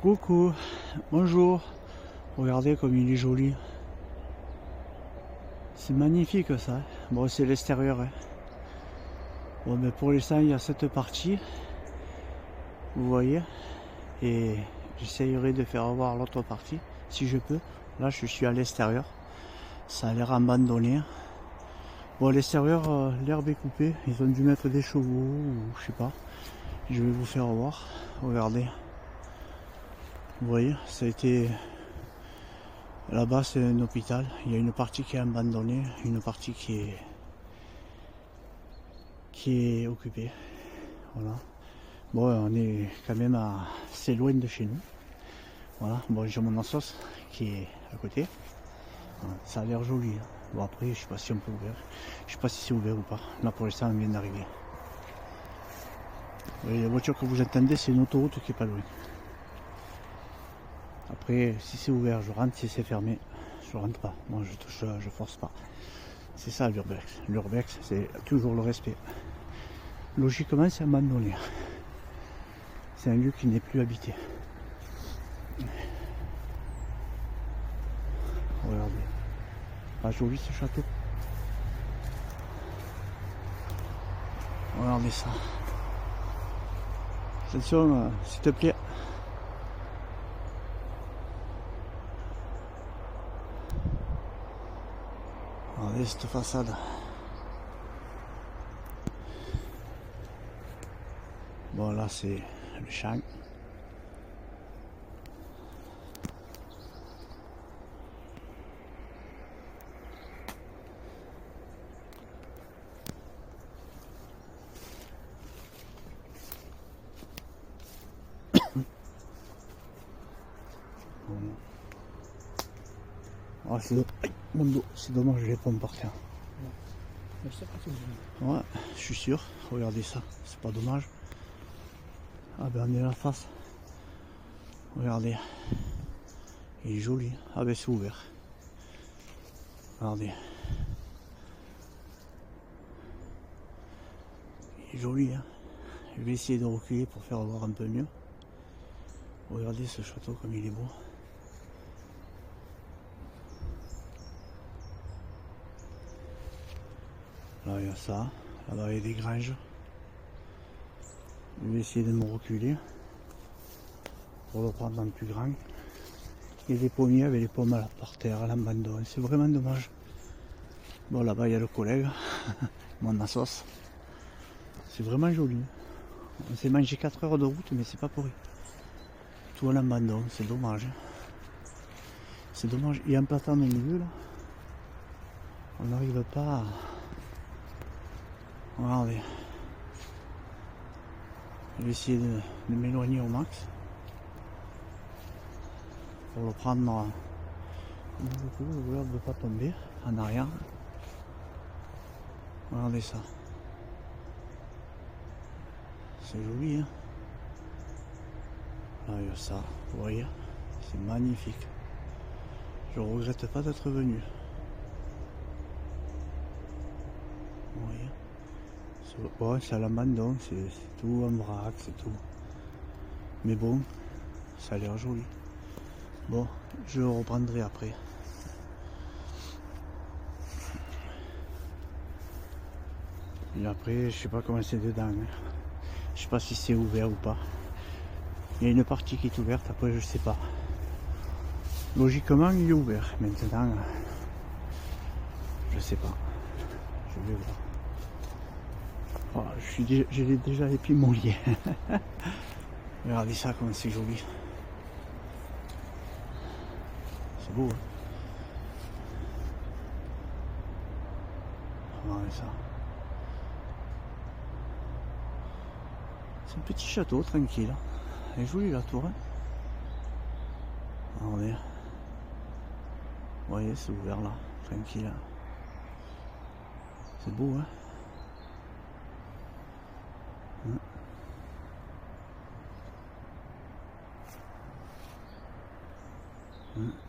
Coucou, bonjour, regardez comme il est joli. C'est magnifique ça. Bon, c'est l'extérieur. Bon, mais pour l'instant, il y a cette partie, vous voyez, et j'essayerai de faire voir l'autre partie si je peux. Là, je suis à l'extérieur, ça a l'air abandonné. Bon, à l'extérieur, l'herbe est coupée, ils ont dû mettre des chevaux ou je sais pas. Je vais vous faire voir, regardez. Vous voyez, ça a été... Là-bas, c'est un hôpital. Il y a une partie qui est abandonnée, une partie qui est occupée. Voilà. Bon, on est quand même assez loin de chez nous. Voilà. Bon, j'ai mon assos qui est à côté. Voilà. Ça a l'air joli. Hein. Bon, après, je sais pas si on peut ouvrir. Je sais pas si c'est ouvert ou pas. Là, pour l'instant, on vient d'arriver. La voiture que vous entendez, c'est une autoroute qui est pas loin. Après, si c'est ouvert, je rentre. Si c'est fermé, je rentre pas. Moi, je force pas. C'est ça l'urbex. L'urbex, c'est toujours le respect. Logiquement, c'est abandonné. C'est un lieu qui n'est plus habité. Regardez. Pas joli ce château. Regardez ça. Attention, s'il te plaît. Regardez cette façade. Bon, là, c'est le champ. Oh, mon dos, c'est dommage, les pommes par terre. Ouais, je suis sûr. Regardez ça, c'est pas dommage. Ah ben on est à la face. Regardez. Il est joli. Ah ben c'est ouvert. Regardez. Il est joli, hein. Je vais essayer de reculer pour faire voir un peu mieux. Regardez ce château comme il est beau. Là il y a ça. Là-bas il y a des granges. Je vais essayer de me reculer pour le prendre en plus grand. Il y a des pommiers avec les pommes par terre à l'abandon. C'est vraiment dommage. Bon, là-bas il y a le collègue, mon assos. C'est vraiment joli. On s'est mangé 4 heures de route, mais c'est pas pour rien. Tout à l'abandon, c'est dommage. C'est dommage. Il y a un platane au milieu là. On n'arrive pas à... Regardez. Je vais essayer de m'éloigner au max. Pour le prendre. Le couleur ne veut pas tomber en arrière. Regardez ça. C'est joli, hein. Là, il y a ça, vous voyez. C'est magnifique. Je regrette pas d'être venu. Vous voyez. Ouais, c'est à l'abandon, c'est tout en vrac, c'est tout. Mais bon, ça a l'air joli. Bon, je le reprendrai après. Et après, je sais pas comment c'est dedans. Hein. Je sais pas si c'est ouvert ou pas. Il y a une partie qui est ouverte, après je sais pas. Logiquement, il est ouvert. Maintenant, je sais pas. Je vais voir. Oh, j'ai déjà les pieds mouillés. Regardez ça, comme c'est joli. C'est beau, hein. Regardez ça. C'est un petit château, tranquille. Elle est jolie la tour. Hein. Regardez. Vous voyez, c'est ouvert là, tranquille. C'est beau, hein.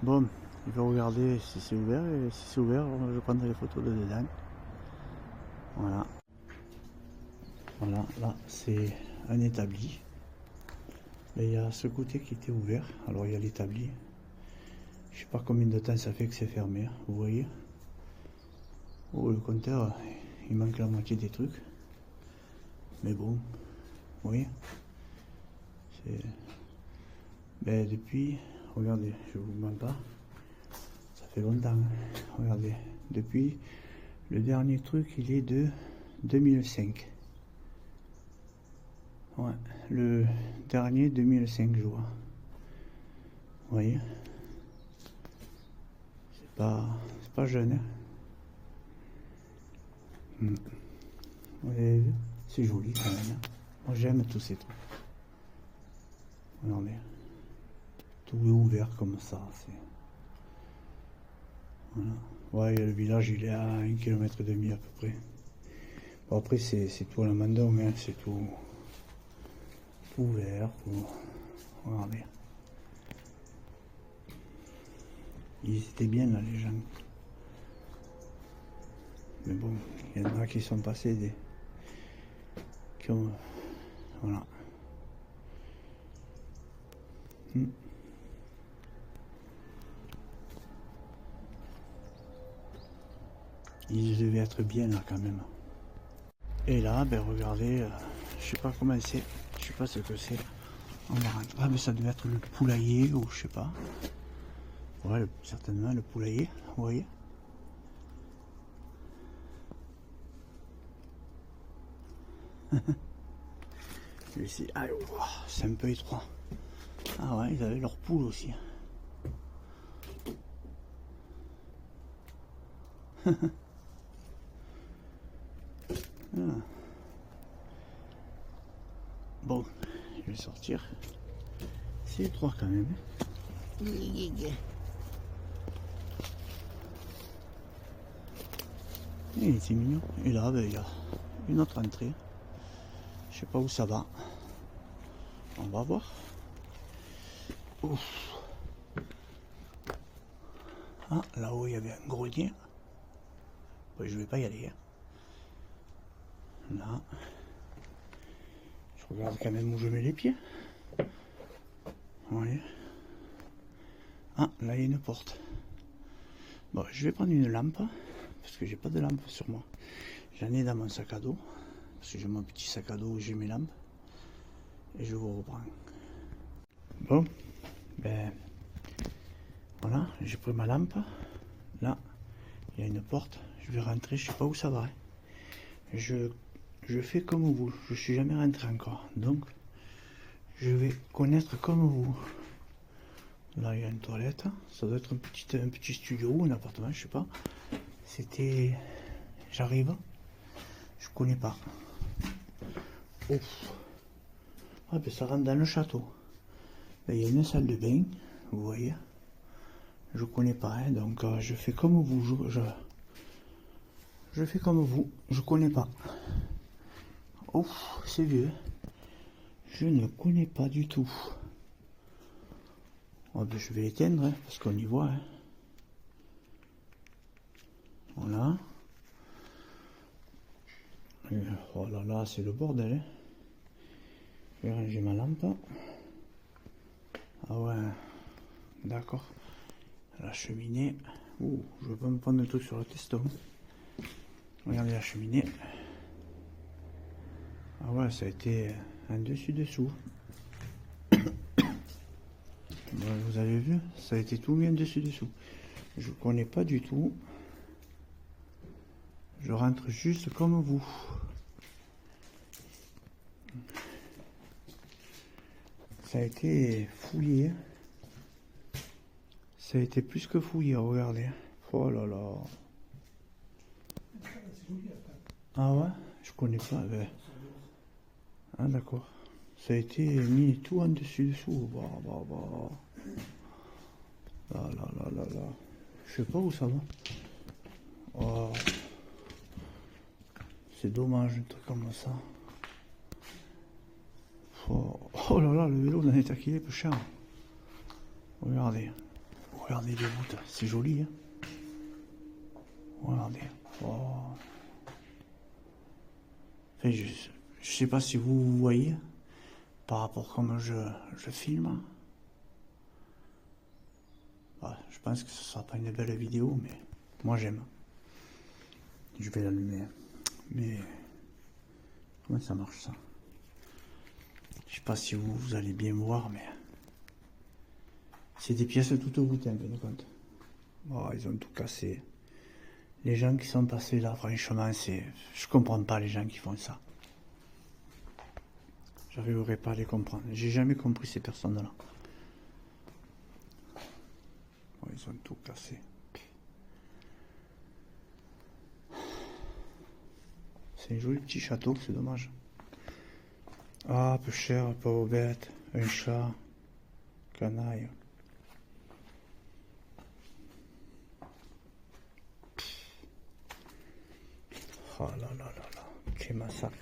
Bon, il va regarder si c'est ouvert et si c'est ouvert, je prendrai les photos de dedans. Voilà. Voilà, là c'est un établi. Mais il y a ce côté qui était ouvert. Alors il y a l'établi. Je sais pas combien de temps ça fait que c'est fermé. Vous voyez? Oh, le compteur, il manque la moitié des trucs. Mais bon, vous voyez? Ben depuis, regardez, je vous mens pas. Ça fait longtemps. Regardez, depuis le dernier truc, il est de 2005. Ouais, le dernier 2005 jours. Vous voyez, c'est pas jeune. Hein. Vous avez vu, c'est joli quand même. Hein. Moi j'aime tous ces trucs. Regardez, tout est ouvert comme ça. Voilà. Ouais, le village il est à 1,5 km à peu près. Bon, après c'est tout à la Mandon, hein. C'est tout ouvert. Tout... Regardez. Ils étaient bien là les gens. Mais bon, il y en a qui sont passés qui ont... Voilà. Ils devaient être bien là quand même. Et là, ben regardez, je sais pas comment c'est, je sais pas ce que c'est. On va rentrer. Ah mais ça devait être le poulailler ou je sais pas. Ouais, certainement le poulailler, vous voyez. Ici, ah, oh, c'est un peu étroit. Ah ouais, ils avaient leur poule aussi. Ah. Bon, je vais sortir. C'est étroit quand même. Il était mignon. Et là, ben, il y a une autre entrée. Je sais pas où ça va. On va voir. Ouf. Ah, là-haut, il y avait un grenier. Ouais, je vais pas y aller. Hein. Là. Je regarde quand même où je mets les pieds. Oui. Ah, là, il y a une porte. Bon, je vais prendre une lampe. Parce que j'ai pas de lampe sur moi. J'en ai dans mon sac à dos. Parce que j'ai mon petit sac à dos où j'ai mes lampes. Et je vous reprends. Bon, ben voilà, j'ai pris ma lampe. Là, il y a une porte. Je vais rentrer, je sais pas où ça va. Hein. Je fais comme vous. Je suis jamais rentré encore. Donc, je vais connaître comme vous. Là, il y a une toilette. Ça doit être un petit studio ou un appartement, je sais pas. C'était... J'arrive. Je connais pas. Ouf. Ah, ben ça rentre dans le château. Ben, il y a une salle de bain, vous voyez. Je connais pas, hein, donc je fais comme vous. Je fais comme vous. Je connais pas. Ouf, c'est vieux. Je ne connais pas du tout. Oh, ben, je vais éteindre, hein, parce qu'on y voit. Hein. Voilà. Et, oh là là, c'est le bordel. Hein. Je vais ranger ma lampe. Ah ouais, d'accord. La cheminée. Ouh, je veux pas me prendre le truc sur le teston. Regardez la cheminée. Ah ouais, ça a été un dessus-dessous. Vous avez vu, ça a été tout mis un dessus-dessous. Je connais pas du tout. Je rentre juste comme vous. Ça a été fouillé. Ça a été plus que fouillé, regardez. Oh là là. Ah ouais, je connais pas. Ben. Ah d'accord. Ça a été mis tout en dessus-dessous. Bah. Là. Je sais pas où ça va. Oh. C'est dommage, un truc comme ça. Oh là là, le vélo d'un état qu'il est peu cher. Regardez les routes, c'est joli. Hein. Regardez. Oh. Enfin, je sais pas si vous voyez. par rapport à comment je filme. Ouais, je pense que ce sera pas une belle vidéo, mais moi j'aime. Je vais l'allumer. Mais comment ça marche ça? Je sais pas si vous allez bien voir, mais c'est des pièces toutes routées en fin de compte. Oh, ils ont tout cassé. Les gens qui sont passés là, franchement, je comprends pas les gens qui font ça. J'arriverai pas à les comprendre. J'ai jamais compris ces personnes-là. Oh, ils ont tout cassé. C'est un joli petit château, c'est dommage. Ah, peu cher, pauvre bête. Un chat. Canaille. Oh là là là là. Quel massacre.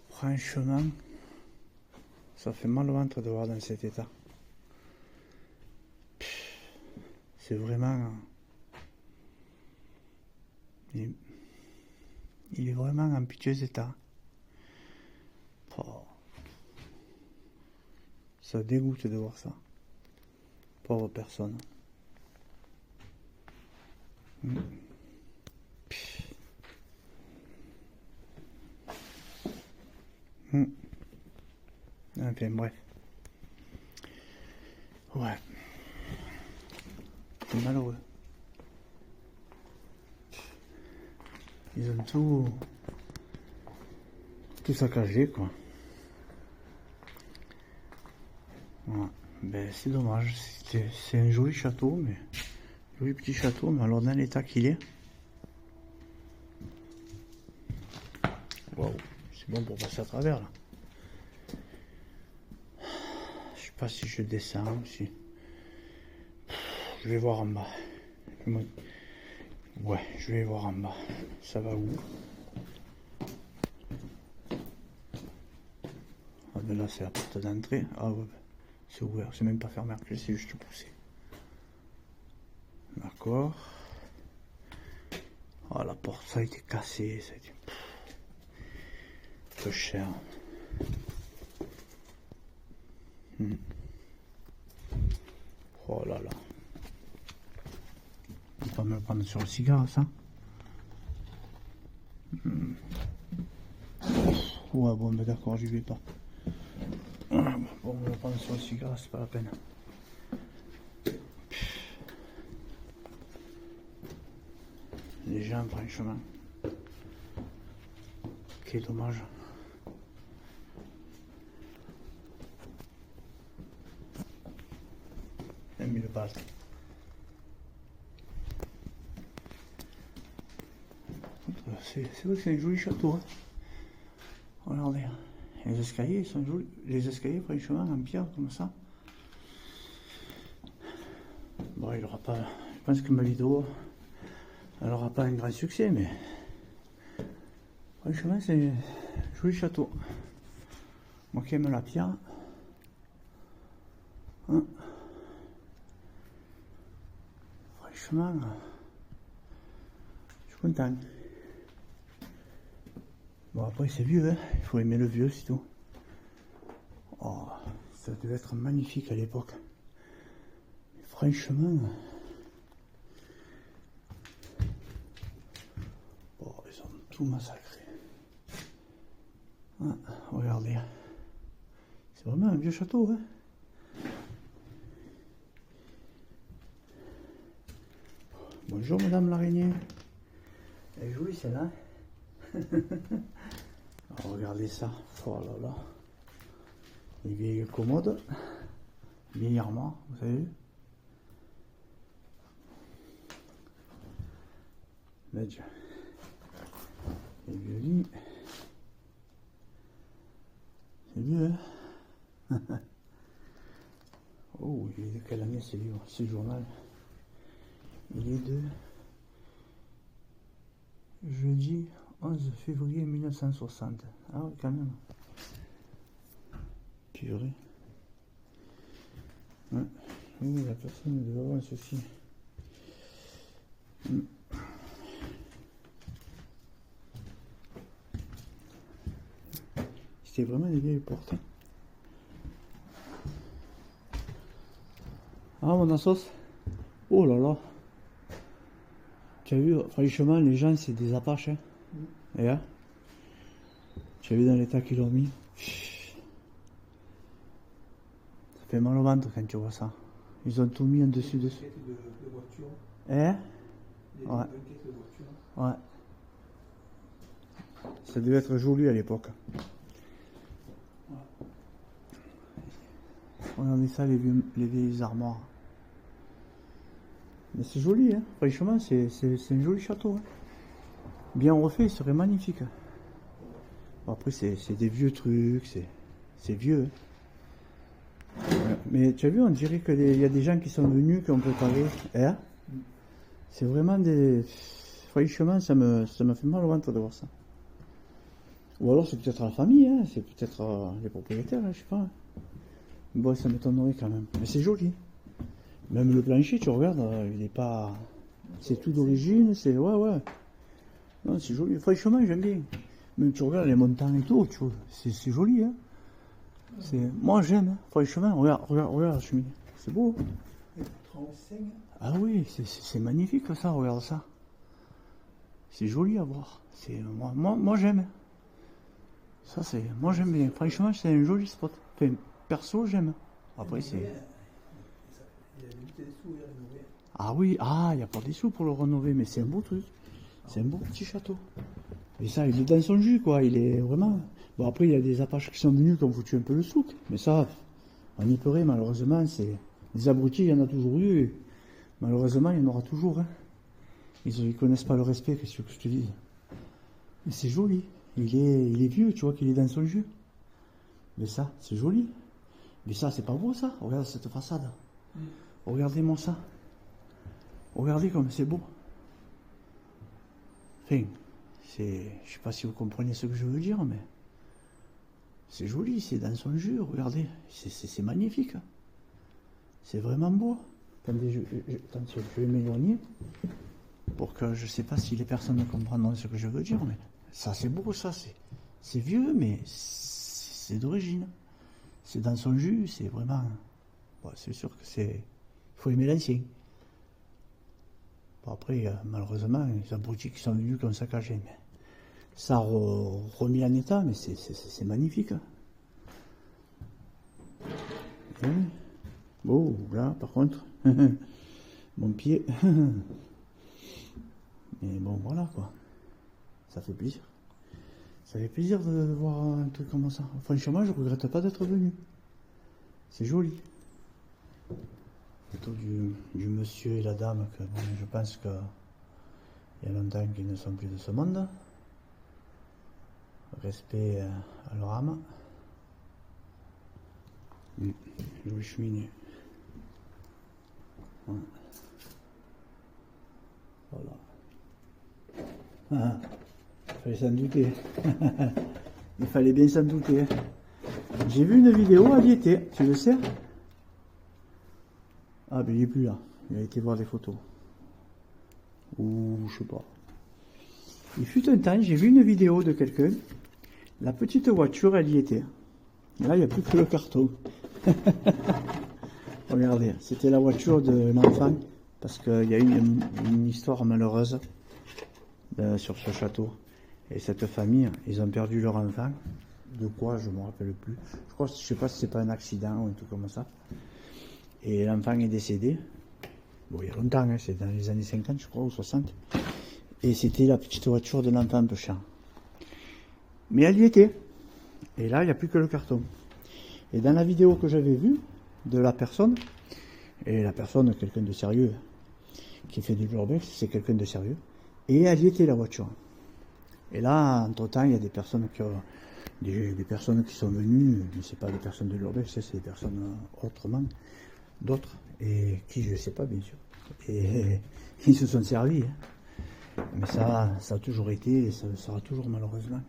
Franchement, ça fait mal au ventre de voir dans cet état. C'est vraiment... Il est vraiment en piteux état. Oh. Ça dégoûte de voir ça. Pauvre personne. Enfin bref. Ouais. C'est malheureux. Ils ont tout saccagé, quoi. Ouais. Ben c'est dommage. C'est un joli château, mais joli petit château, mais alors dans l'état qu'il est. Waouh, c'est bon pour passer à travers là. Je sais pas si je descends ou si. Je vais voir en bas. Ouais, je vais voir en bas. Ça va où? Ah ben là c'est la porte d'entrée. Ah ouais, c'est ouvert, c'est même pas fermé, c'est juste poussé. D'accord. Ah la porte, ça a été cassé, ça a été peu cher. Oh là là. On va pas me le prendre sur le cigare, ça. Ouais, bon, mais d'accord, j'y vais pas. Bon, on va le prendre sur le cigare, c'est pas la peine. Les gens, franchement. Quel dommage. Même 1000 balles. C'est vrai que c'est un joli château. Hein. Regardez. Les escaliers, ils sont jolis. Les escaliers, franchement, en pierre, comme ça. Bon, il aura pas. Je pense que ma vidéo, elle aura pas un grand succès, mais. Franchement, c'est un joli château. Moi qui aime la pierre. Hein. Franchement, je suis content. Bon, après, c'est vieux, hein. Il faut aimer le vieux, c'est tout. Oh, ça devait être magnifique à l'époque. Franchement, oh, ils ont tout massacré. Ah, regardez. C'est vraiment un vieux château, hein. Bonjour, madame l'araignée. Elle est jolie, celle-là. Regardez ça. Oh là là. Les vieilles commodes. Vieilles armoires, vous savez. Medj. Les vieux lits. C'est vieux, hein. Oh, il est de quelle année ce livre, ce journal? Il est de jeudi 11 février 1960. Ah oui, quand même. Purée. Ouais. Oui, la personne devait avoir un souci. C'était vraiment des vieilles portes. Ah, mon sauce. Oh là là. Tu as vu, franchement, les gens, c'est des apaches. Hein. Et là, tu as vu dans l'état qu'ils l'ont mis. Ça fait mal au ventre quand tu vois ça. Ils ont tout mis en dessus. De voiture. Ouais. Ouais. Ça devait être joli à l'époque. Regardez ça, les vieilles armoires. Mais c'est joli, hein. Franchement, c'est un joli château. Hein. Bien refait, il serait magnifique. Bon, après, c'est des vieux trucs, c'est vieux. Hein. Mais tu as vu, on dirait qu'il y a des gens qui sont venus, qui ont préparé. Hein. C'est vraiment des... Franchement, ça me fait mal au ventre de voir ça. Ou alors c'est peut-être la famille, hein. C'est peut-être les propriétaires, hein, je sais pas. Bon, ça m'étonnerait quand même. Mais c'est joli. Même le plancher, tu regardes, il est pas... C'est tout d'origine, c'est... Ouais. Non, c'est joli. Franchement, j'aime bien. Même tu regardes les montagnes et tout, tu vois. C'est joli, hein. Moi, j'aime, hein. Franchement, regarde la cheminée. C'est beau. Ah oui, c'est magnifique ça, regarde ça. C'est joli à voir. Moi j'aime. Ça, moi j'aime bien. Franchement, c'est un joli spot. Enfin, perso, j'aime. Après, c'est... Ah oui, il n'y a pas des sous pour le rénover, mais c'est un beau truc. C'est un beau petit château. Et ça, il est dans son jus, quoi. Il est vraiment... Bon, après, il y a des apaches qui sont venus qui ont foutu un peu le souk. Mais ça, on y peut rien, malheureusement. Des abrutis, il y en a toujours eu. Malheureusement, il y en aura toujours. Hein. Ils ne connaissent pas le respect, qu'est-ce que je te dis. Mais c'est joli. Il est vieux, tu vois qu'il est dans son jus. Mais ça, c'est joli. Mais ça, c'est pas beau, ça. Regarde cette façade. Regardez-moi ça. Regardez comme c'est beau. Enfin, je sais pas si vous comprenez ce que je veux dire, mais c'est joli, c'est dans son jus, regardez. C'est magnifique. C'est vraiment beau. Attendez, je vais m'éloigner pour que je sais pas si les personnes comprendront ce que je veux dire, mais ça c'est beau, ça c'est vieux, mais c'est d'origine. C'est dans son jus, c'est vraiment... Bon, c'est sûr que c'est... Il faut aimer l'ancien. Bon, après, malheureusement, les abrutis qui sont venus qui ont saccagé, mais ça a remis en état, mais c'est magnifique. Oui. Oh, là, par contre, mon pied. Mais bon, voilà, quoi. Ça fait plaisir. Ça fait plaisir de voir un truc comme ça. Franchement, je regrette pas d'être venu. C'est joli. Plutôt du monsieur et la dame, que bon, je pense qu'il y a longtemps qu'ils ne sont plus de ce monde. Respect à leur âme. Jolie cheminée. Voilà. Il fallait s'en douter. Il fallait bien s'en douter. J'ai vu une vidéo, elle y était, tu le sais? Ah, ben il n'est plus là. Il a été voir des photos. Ou je sais pas. Il fut un temps, j'ai vu une vidéo de quelqu'un. La petite voiture, elle y était. Et là, il n'y a plus que le carton. Regardez, c'était la voiture de l'enfant. Parce qu'il y a eu une histoire malheureuse sur ce château. Et cette famille, ils ont perdu leur enfant. De quoi, je ne me rappelle plus. Je sais pas si c'est pas un accident ou un truc comme ça. Et l'enfant est décédé. Bon, il y a longtemps, hein, c'est dans les années 50, je crois, ou 60. Et c'était la petite voiture de l'enfant un peu chiant. Mais elle y était. Et là, il n'y a plus que le carton. Et dans la vidéo que j'avais vue de la personne, et la personne, quelqu'un de sérieux, qui fait du l'urbex, c'est quelqu'un de sérieux, et elle y était la voiture. Et là, entre-temps, il y a des personnes des personnes qui sont venues, mais c'est pas des personnes de l'urbex, c'est des personnes autrement, d'autres, et qui, je sais pas, bien sûr. Et ils se sont servis. Hein. Mais ça a toujours été, et ça sera toujours malheureusement.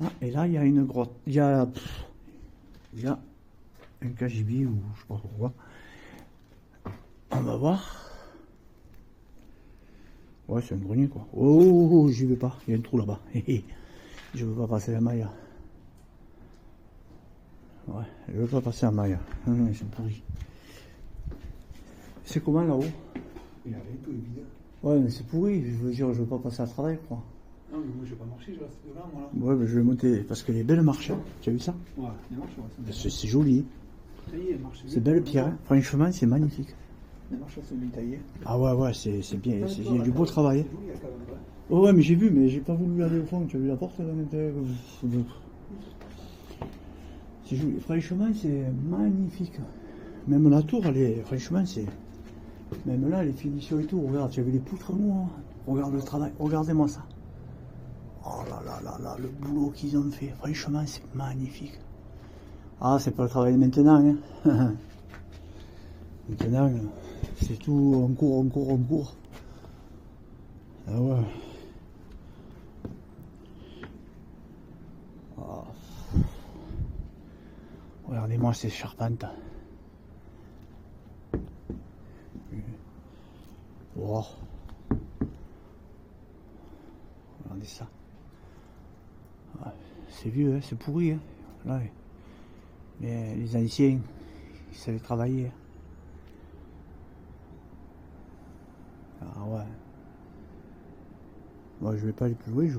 Ah, et là, il y a une grotte. Il y a un cagibi, ou je sais pas pourquoi. On va voir. Ouais, c'est un grenier, quoi. Oh, j'y vais pas. Il y a un trou là-bas. Je veux pas passer la maille. Ouais, je veux pas passer la maille. Ils sont pourris. C'est comment là-haut? Il y a rien, tout est vide. Ouais, mais c'est pourri. Je veux dire, je veux pas passer à travail, quoi. Non, mais moi je vais pas marcher, je reste devant moi là. Ouais, mais je vais monter. Parce que les belles marches, hein. Tu as vu ça? Ouais, les marches, ouais. C'est joli. Ça y est, les marches. C'est belle pierre. Hein. Franchement, c'est magnifique. Les marches sont bien taillées. Ah ouais, c'est bien. Il y a du beau travail. C'est joli, quand même, ouais. Oh ouais, mais j'ai vu, mais j'ai pas voulu aller au fond. Tu as vu la porte là, c'est joli. Franchement, c'est magnifique. Même la tour, elle est. Franchement, c'est. Même là, les finitions et tout. Regarde, tu as vu les poutres noirs. Regarde le travail. Regardez-moi ça. Oh là là là là, le boulot qu'ils ont fait. Franchement, c'est magnifique. Ah, c'est pas le travail de maintenant. Hein. Maintenant, c'est tout en cours. Ah ouais. Oh. Regardez-moi ces charpentes. Oh. Regardez ça. Ah, c'est vieux, hein, c'est pourri. Hein. Là, mais les anciens, ils savaient travailler. Ah ouais. Moi, je vais pas aller plus loin, je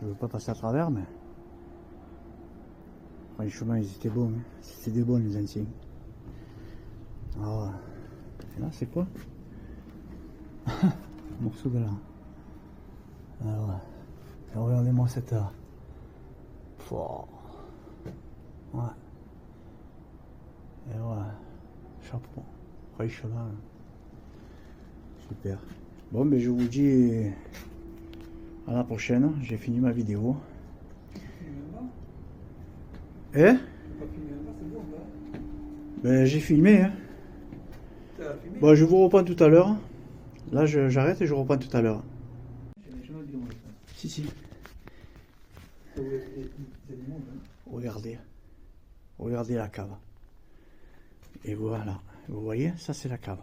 veux pas passer à travers, mais franchement, ils étaient bons. Hein. C'était des bons les anciens. Ah ouais. Et là, c'est quoi? Un morceau de là. Ah ouais. Et regardez-moi cette. Ouais. Et ouais. Chapeau. Franchement. Super. Bon, ben je vous dis à la prochaine. J'ai fini ma vidéo. Eh? Ben j'ai filmé. Hein. Bon, je vous reprends tout à l'heure. Là, j'arrête et je reprends tout à l'heure. Si. Regardez. Regardez la cave. Et voilà. Vous voyez, ça c'est la cave.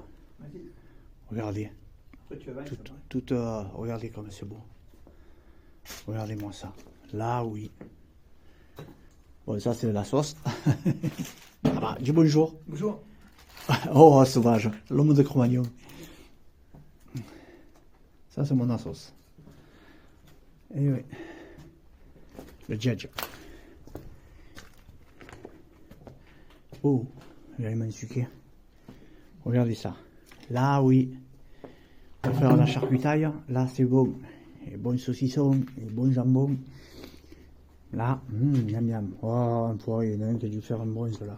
Regardez. Regardez comme c'est beau. Regardez-moi ça. Là, oui. Bon, ça c'est la sauce. Ah, dis bonjour. Bonjour. Oh, sauvage. L'homme de Cro-Magnon. Ça c'est mon sauce. Et oui. Le djadja. Oh, j'ai un sucré. Regardez ça. Là, oui. Pour faire la charcutaille, là c'est bon. Et bon saucisson, et bon jambon. Là, miam miam. Oh, un poids, il y en a un qui a dû faire un bronze là.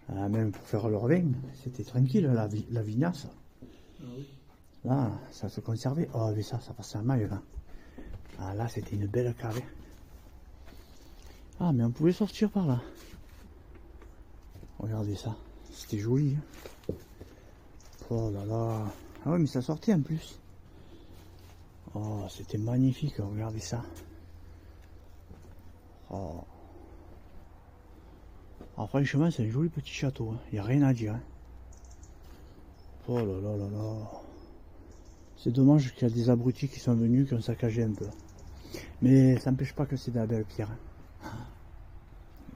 Ah, même pour faire leur vin, c'était tranquille, la vignasse. Ah oui. Là, ça se conservait. Oh, mais ça passait à maille là. Ah, là, c'était une belle cave. Ah, mais on pouvait sortir par là. Regardez ça. C'était joli. Hein. Oh là là. Ah ouais, mais ça sortait en plus. Oh, c'était magnifique. Regardez ça. Oh. Alors, franchement, c'est un joli petit château. Il n'y a rien à dire. Hein. Oh là là là là. C'est dommage qu'il y a des abrutis qui sont venus, qui ont saccagé un peu. Mais ça n'empêche pas que c'est de la belle pierre.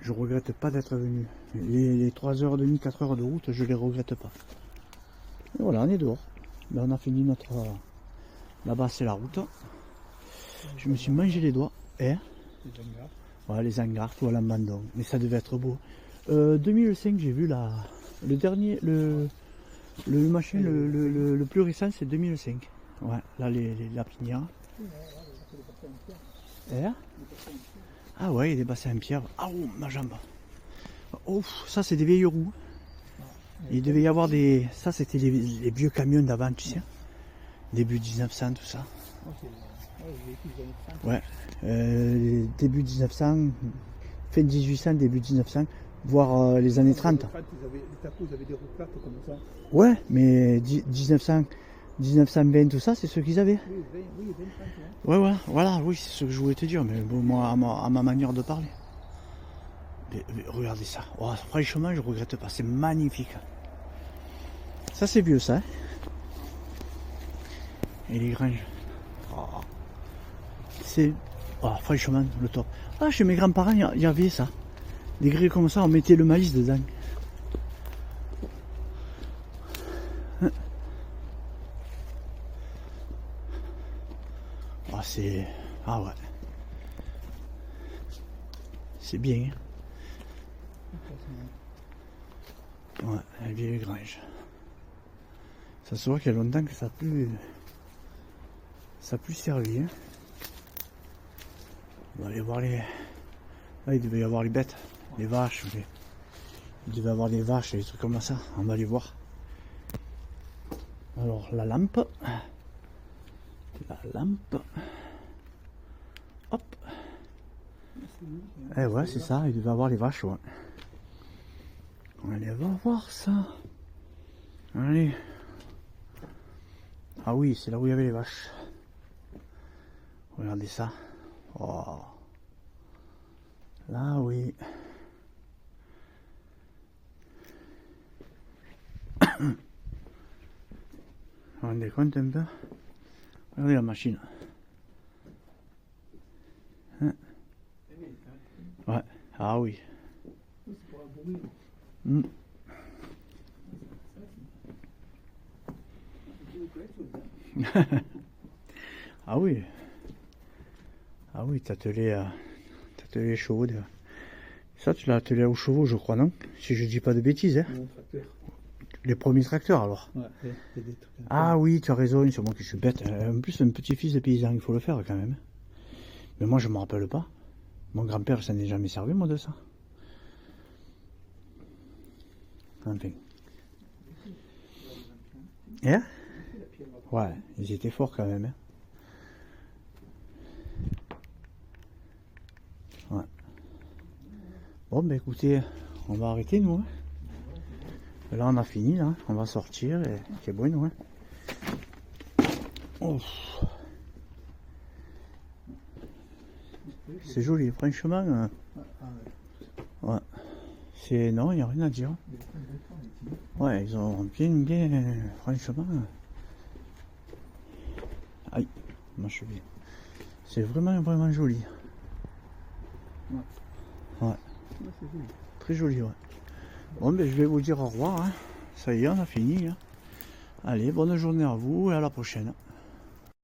Je regrette pas d'être venu. Les 3h30, 4 heures de route, je les regrette pas. Et voilà, on est dehors. Ben, on a fini notre... Là-bas, c'est la route. Je me suis mangé les doigts. Hein? Les hangars. Ouais, les hangars, tout à l'abandon. Mais ça devait être beau. 2005, j'ai vu le dernier... Le machin, le plus récent, c'est 2005. Ouais, là, la pinière. Ah ouais, il y a des bassins en pierre. Ah oh, ma jambe. Oh, ça c'est des vieilles roues. Il devait y avoir des... Ça c'était les vieux camions d'avant, tu sais. Début 1900, tout ça. Ouais. Début 1900, fin 1800, début 1900, voire les années 30. Les tapos, ils avaient des roues plates comme ça. Ouais, mais 1920, tout ça, c'est ce qu'ils avaient. Oui, 20, ouais, voilà, oui, c'est ce que je voulais te dire, mais bon, moi, à ma manière de parler. Mais regardez ça. Oh, franchement, je regrette pas, c'est magnifique. Ça, c'est vieux, ça. Hein. Et les granges. Oh. C'est... Oh, franchement, le top. Ah, chez mes grands-parents, il y avait ça. Des grilles comme ça, on mettait le maïs dedans. c'est... Ah ouais. C'est bien. Ouais, la vieille grange. Ça se voit qu'il y a longtemps que ça a plus servi. Hein. On va aller voir les... Là, il devait y avoir les bêtes, les vaches. Il devait y avoir des vaches et des trucs comme ça. On va aller voir. Alors, la lampe. Hop. Eh ouais, c'est ça, il devait avoir les vaches, ouais. Allez, va voir ça. Allez. Ah oui, c'est là où il y avait les vaches. Regardez ça. Oh. Là, oui. On rendez compte un peu. Regardez la machine. Hein? Ouais. Ah oui. Mm. Ah oui. Ah oui, t'as attelé les chevaux. Ça, tu l'as attelé aux chevaux, je crois, non? Si je dis pas de bêtises, hein? Les premiers tracteurs, alors. Ouais, des trucs. Ah oui, tu as raison, c'est moi qui suis bête. En plus, un petit-fils de paysan, il faut le faire quand même. Mais moi, je me rappelle pas. Mon grand-père, ça n'est jamais servi, moi, de ça. Enfin. Et ouais, ils étaient forts quand même. Hein. Ouais. Bon, ben écoutez, on va arrêter, nous. Hein. Là, on a fini, là. On va sortir et c'est bon, nous. Hein. Oh. C'est joli, franchement. Ouais. C'est... Non, il n'y a rien à dire. Ouais, ils ont bien, franchement. Aïe, ma cheville. C'est vraiment joli. Ouais. Très joli, ouais. Bon, ben je vais vous dire au revoir. Hein. Ça y est, on a fini. Hein. Allez, bonne journée à vous et à la prochaine.